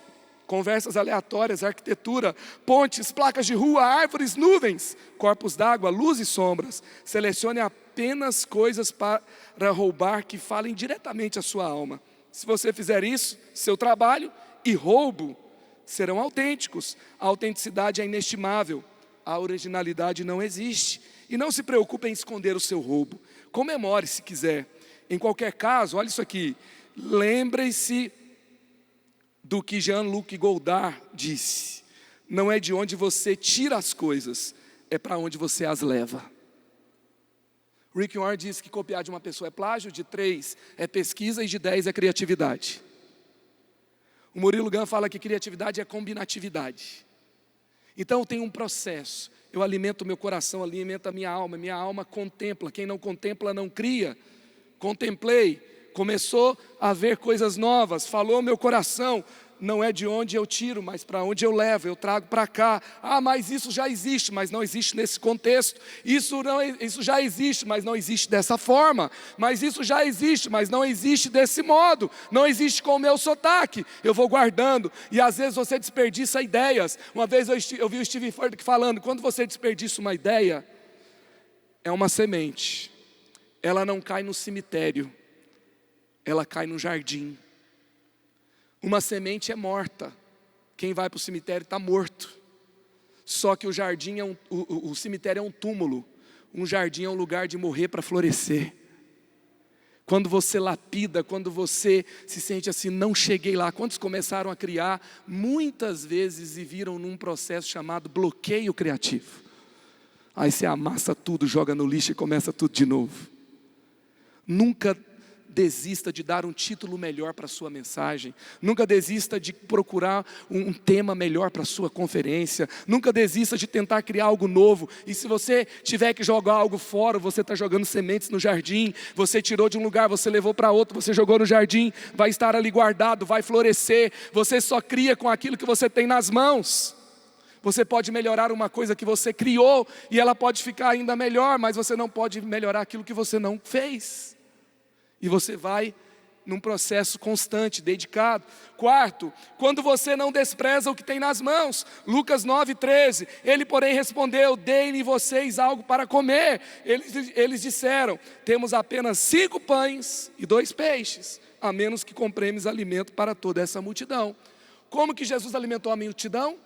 A: conversas aleatórias, arquitetura, pontes, placas de rua, árvores, nuvens, corpos d'água, luz e sombras. Selecione apenas coisas para roubar que falem diretamente à sua alma. Se você fizer isso, seu trabalho e roubo serão autênticos. A autenticidade é inestimável, a originalidade não existe. E não se preocupe em esconder o seu roubo. Comemore se quiser. Em qualquer caso, olha isso aqui. Lembre-se do que Jean-Luc Godard disse. Não é de onde você tira as coisas, é para onde você as leva. Rick Warren disse que copiar de uma pessoa é plágio, de 3 é pesquisa e de 10 é criatividade. O Murilo Gun fala que criatividade é combinatividade. Então tem um processo. Eu alimento o meu coração, alimento a minha alma contempla. Quem não contempla não cria. Contemplei, começou a ver coisas novas, falou meu coração. Não é de onde eu tiro, mas para onde eu levo, eu trago para cá. Ah, mas isso já existe, mas não existe nesse contexto. Isso já existe, mas não existe dessa forma. Mas isso já existe, mas não existe desse modo. Não existe com o meu sotaque. Eu vou guardando, e às vezes você desperdiça ideias. Uma vez eu vi o Steve Furtick falando, quando você desperdiça uma ideia, é uma semente. Ela não cai no cemitério, ela cai no jardim. Uma semente é morta. Quem vai para o cemitério está morto. Só que o jardim o cemitério é um túmulo. Um jardim é um lugar de morrer para florescer. Quando você lapida, quando você se sente assim, não cheguei lá. Quantos começaram a criar, muitas vezes e viram num processo chamado bloqueio criativo. Aí você amassa tudo, joga no lixo e começa tudo de novo. Nunca desista de dar um título melhor para a sua mensagem. Nunca desista de procurar um tema melhor para a sua conferência. Nunca desista de tentar criar algo novo. E se você tiver que jogar algo fora, você está jogando sementes no jardim. Você tirou de um lugar, você levou para outro, você jogou no jardim. Vai estar ali guardado, vai florescer. Você só cria com aquilo que você tem nas mãos. Você pode melhorar uma coisa que você criou e ela pode ficar ainda melhor, mas você não pode melhorar aquilo que você não fez. E você vai num processo constante, dedicado. Quarto, quando você não despreza o que tem nas mãos. Lucas 9:13, ele porém respondeu, deem-me vocês algo para comer. Eles disseram, temos apenas 5 pães e 2 peixes, a menos que compremos alimento para toda essa multidão. Como que Jesus alimentou a multidão?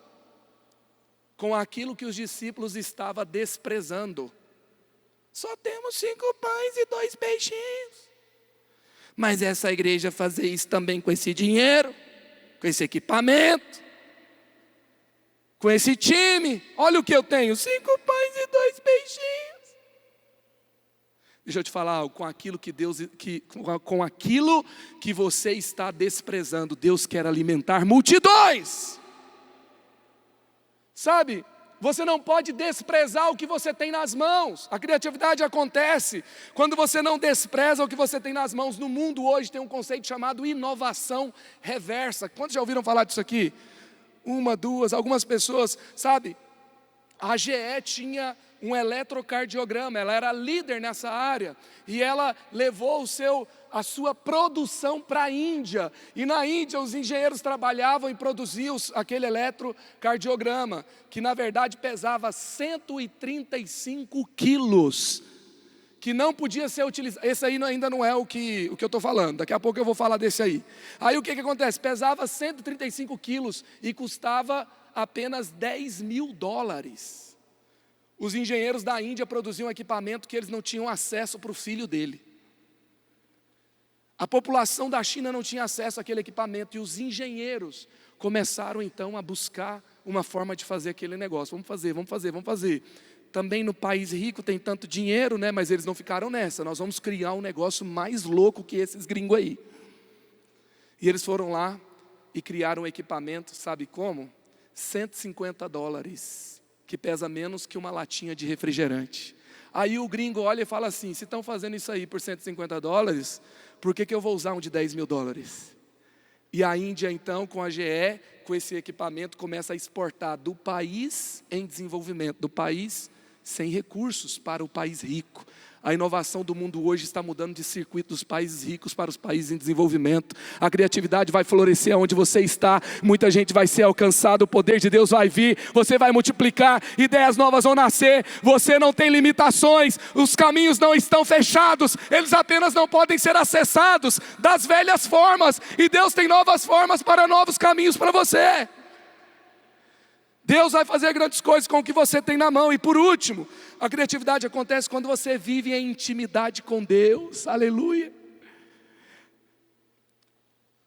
A: Com aquilo que os discípulos estavam desprezando. Só temos 5 pães e 2 peixinhos. Mas essa igreja fazer isso também com esse dinheiro, com esse equipamento, com esse time. Olha o que eu tenho, 5 pães e 2 peixinhos. Deixa eu te falar algo, com aquilo que você está desprezando, Deus quer alimentar multidões. Sabe? Você não pode desprezar o que você tem nas mãos. A criatividade acontece quando você não despreza o que você tem nas mãos. No mundo hoje tem um conceito chamado inovação reversa. Quantos já ouviram falar disso aqui? 1, 2, algumas pessoas, sabe? A GE tinha um eletrocardiograma, ela era líder nessa área. E ela levou a sua produção para a Índia. E na Índia os engenheiros trabalhavam e produziam aquele eletrocardiograma, que na verdade pesava 135 quilos. Que não podia ser utilizado. Esse aí ainda não é o que eu estou falando. Daqui a pouco eu vou falar desse aí. Aí o que acontece? Pesava 135 quilos e custava apenas $10.000. Os engenheiros da Índia produziam equipamento que eles não tinham acesso para o filho dele. A população da China não tinha acesso àquele equipamento e os engenheiros começaram então a buscar uma forma de fazer aquele negócio. Vamos fazer. Também no país rico tem tanto dinheiro, né? Mas eles não ficaram nessa. Nós vamos criar um negócio mais louco que esses gringos aí. E eles foram lá e criaram um equipamento, sabe como? $150, que pesa menos que uma latinha de refrigerante. Aí o gringo olha e fala assim, se estão fazendo isso aí por $150, por que eu vou usar um de $10.000? E a Índia então, com a GE, com esse equipamento, começa a exportar do país em desenvolvimento, do país sem recursos para o país rico. A inovação do mundo hoje está mudando de circuito dos países ricos para os países em desenvolvimento. A criatividade vai florescer onde você está. Muita gente vai ser alcançada, o poder de Deus vai vir. Você vai multiplicar, ideias novas vão nascer. Você não tem limitações, os caminhos não estão fechados. Eles apenas não podem ser acessados das velhas formas. E Deus tem novas formas para novos caminhos para você. Deus vai fazer grandes coisas com o que você tem na mão. E por último, a criatividade acontece quando você vive em intimidade com Deus. Aleluia.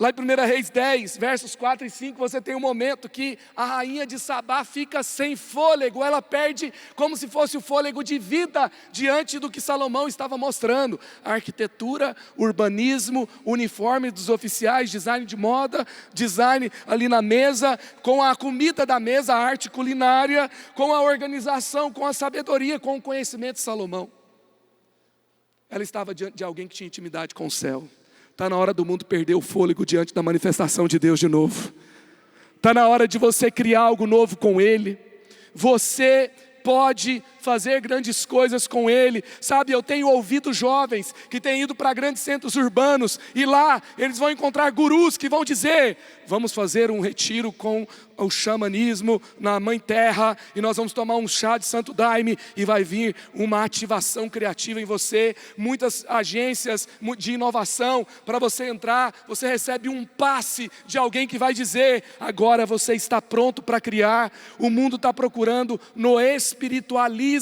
A: Lá em 1 Reis 10, versos 4 e 5, você tem um momento que a rainha de Sabá fica sem fôlego. Ela perde como se fosse o fôlego de vida diante do que Salomão estava mostrando. A arquitetura, urbanismo, uniforme dos oficiais, design de moda, design ali na mesa, com a comida da mesa, a arte culinária, com a organização, com a sabedoria, com o conhecimento de Salomão. Ela estava diante de alguém que tinha intimidade com o céu. Está na hora do mundo perder o fôlego diante da manifestação de Deus de novo. Está na hora de você criar algo novo com Ele. Você pode fazer grandes coisas com Ele. Sabe, eu tenho ouvido jovens que têm ido para grandes centros urbanos, e lá eles vão encontrar gurus que vão dizer: vamos fazer um retiro com o xamanismo na Mãe Terra, e nós vamos tomar um chá de Santo Daime, e vai vir uma ativação criativa em você. Muitas agências de inovação, para você entrar, você recebe um passe de alguém que vai dizer: agora você está pronto para criar. O mundo está procurando no espiritualismo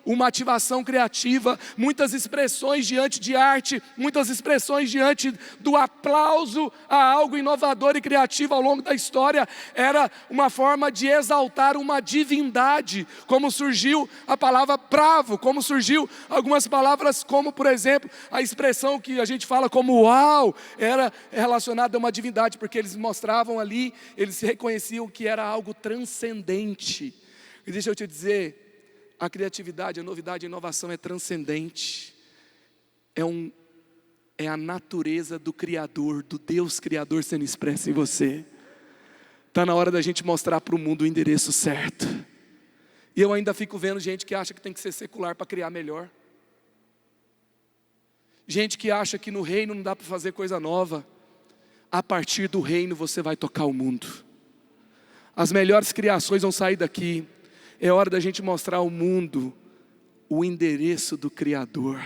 A: uma ativação criativa, muitas expressões diante de arte, muitas expressões diante do aplauso a algo inovador e criativo ao longo da história. Era uma forma de exaltar uma divindade, como surgiu a palavra bravo, como surgiu algumas palavras como, por exemplo, a expressão que a gente fala como uau, era relacionada a uma divindade, porque eles mostravam ali, eles reconheciam que era algo transcendente. E deixa eu te dizer, a criatividade, a novidade, a inovação é transcendente. É a natureza do Criador, do Deus Criador sendo expressa em você. Está na hora da gente mostrar para o mundo o endereço certo. E eu ainda fico vendo gente que acha que tem que ser secular para criar melhor. Gente que acha que no reino não dá para fazer coisa nova. A partir do reino você vai tocar o mundo. As melhores criações vão sair daqui. É hora da gente mostrar ao mundo o endereço do Criador.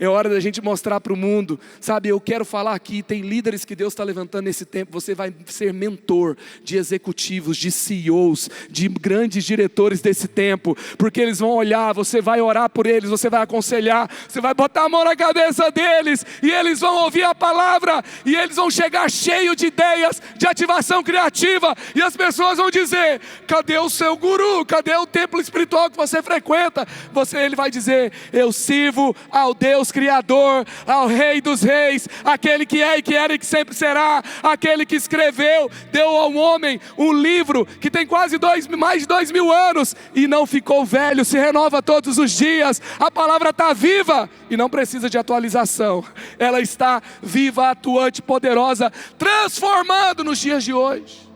A: É hora da gente mostrar para o mundo, sabe, eu quero falar aqui, tem líderes que Deus está levantando nesse tempo. Você vai ser mentor de executivos, de CEOs, de grandes diretores desse tempo, porque eles vão olhar, você vai orar por eles, você vai aconselhar, você vai botar a mão na cabeça deles, e eles vão ouvir a palavra, e eles vão chegar cheio de ideias, de ativação criativa, e as pessoas vão dizer: cadê o seu guru? Cadê o templo espiritual que você frequenta? Ele vai dizer: eu sirvo ao Deus Criador, ao Rei dos Reis, aquele que é e que era e que sempre será, aquele que escreveu, deu ao homem um livro que tem mais de 2.000 anos e não ficou velho, se renova todos os dias. A palavra está viva e não precisa de atualização. Ela está viva, atuante, poderosa, transformando nos dias de hoje.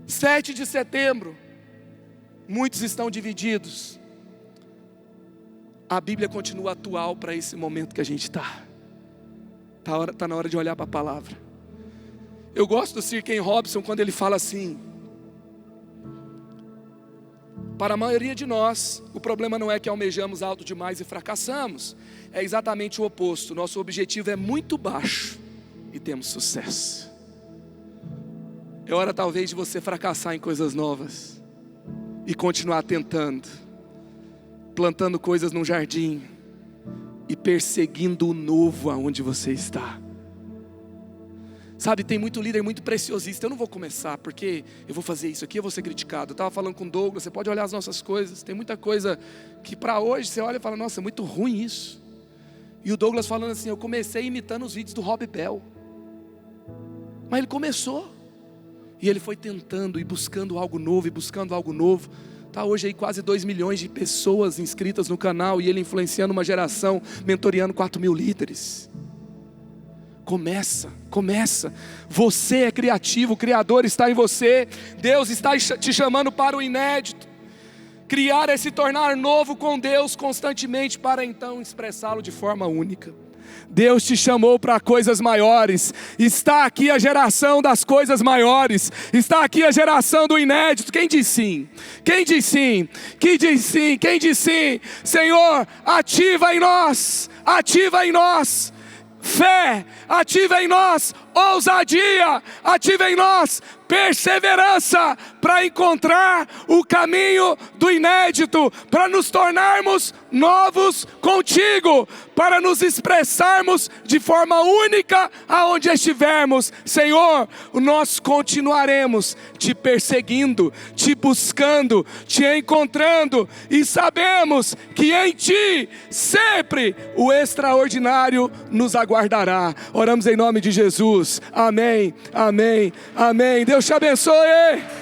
A: 7 de setembro, muitos estão divididos. A Bíblia continua atual para esse momento que a gente está. Está na hora de olhar para a palavra. Eu gosto do Sir Ken Robson quando ele fala assim: para a maioria de nós, o problema não é que almejamos alto demais e fracassamos. É exatamente o oposto. Nosso objetivo é muito baixo e temos sucesso. É hora talvez de você fracassar em coisas novas e continuar tentando, plantando coisas num jardim e perseguindo o novo aonde você está. Sabe, tem muito líder muito preciosista. Eu não vou começar porque eu vou fazer isso aqui, eu vou ser criticado. Eu estava falando com o Douglas, você pode olhar as nossas coisas. Tem muita coisa que para hoje você olha e fala: nossa, é muito ruim isso. E o Douglas falando assim: eu comecei imitando os vídeos do Rob Bell. Mas ele começou. E ele foi tentando e buscando algo novo e buscando algo novo. Está hoje aí quase 2 milhões de pessoas inscritas no canal, e ele influenciando uma geração, mentoreando 4.000 líderes. Começa. Você é criativo, o Criador está em você. Deus está te chamando para o inédito. Criar é se tornar novo com Deus constantemente para então expressá-lo de forma única. Deus te chamou para coisas maiores. Está aqui a geração das coisas maiores. Está aqui a geração do inédito. Quem diz sim? Quem diz sim? Quem diz sim? Quem diz sim? Senhor, ativa em nós. Ativa em nós fé. Ativa em nós ousadia. Ativa em nós perseverança para encontrar o caminho do inédito, para nos tornarmos novos contigo, para nos expressarmos de forma única aonde estivermos. Senhor, nós continuaremos te perseguindo, te buscando, te encontrando, e sabemos que em ti sempre o extraordinário nos aguardará. Oramos em nome de Jesus. Amém, amém, amém. Deus te abençoe.